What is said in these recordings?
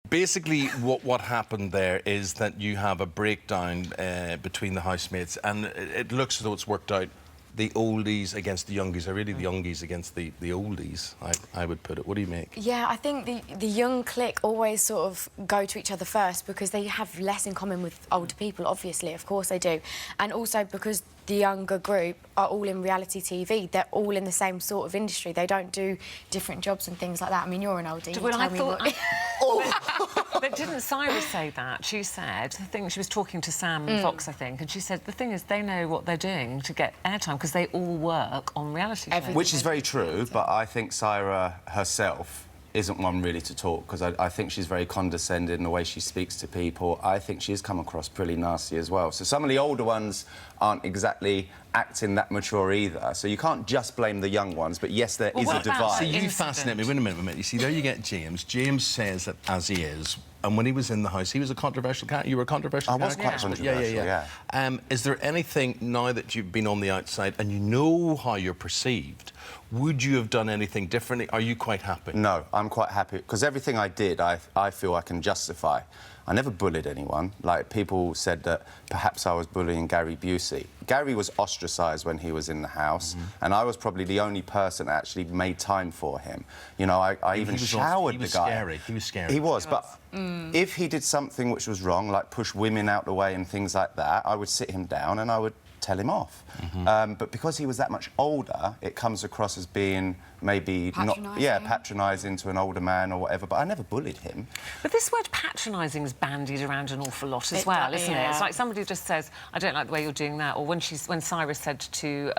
Basically, what happened there is that you have a breakdown between the housemates, and it looks as though it's worked out. The oldies against the youngies, or really the youngies against the oldies, I would put it. What do you make? Yeah, I think the young clique always sort of go to each other first because they have less in common with older people, obviously, of course they do. And also because the younger group are all in reality TV, they're all in the same sort of industry. They don't do different jobs and things like that. I mean, you're an oldie. Well, I thought... But didn't Cyrus say that? She said, the thing, she was talking to Sam Fox, I think, and she said, the thing is, they know what they're doing to get airtime because they all work on reality shows. Which is very true, but I think Syra herself isn't one really to talk, because I think she's very condescending in the way she speaks to people. I think she's come across pretty nasty as well. So some of the older ones aren't exactly acting that mature either. So you can't just blame the young ones, but yes, there is a divide. See, you fascinate me. Wait a minute. You see, there you get James. James says that as he is, and when he was in the house, he was a controversial character. You were a controversial character? I was quite controversial, yeah. Is there anything, now that you've been on the outside and you know how you're perceived, would you have done anything differently? Are you quite happy? No, I'm quite happy, because everything I did, I feel I can justify. I never bullied anyone. Like, people said that perhaps I was bullying Gary Busey. Gary was ostracised when he was in the house, and I was probably the only person that actually made time for him. You know, I even showered the guy. He was scary. He was, but if he did something which was wrong, like push women out the way and things like that, I would sit him down and I would tell him off. But because he was that much older, it comes across as being maybe patronising to an older man or whatever, but I never bullied him. But this word patronising is bandied around an awful lot as well, isn't it? It's like somebody just says, I don't like the way you're doing that, or when Cyrus said to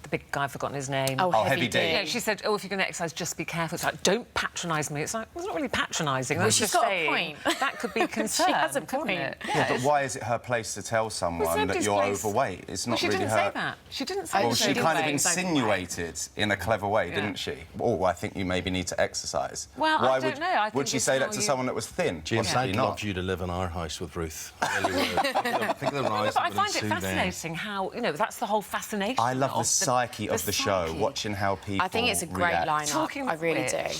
the big guy, I've forgotten his name. Oh, Heavy D. Yeah, she said, oh, if you're going to exercise, just be careful. It's like, don't patronise me. It's like, it's not really patronising. Well, she's got a point. That could be concern. She has a point. Yeah, but why is it her place to tell someone that you're overweight? It's not really her... She didn't say that. She didn't say that. Well, she kind of insinuated in a clever way, didn't she? Oh, I think you maybe need to exercise. Well, I don't know. I think would she say that to someone that was thin? James, I'd love you to live in our house with Ruth. I really would. Think of the rise but I find it fascinating how, you know, that's the whole fascination. I love the psyche of the show, watching how people I think it's a great lineup. I really do.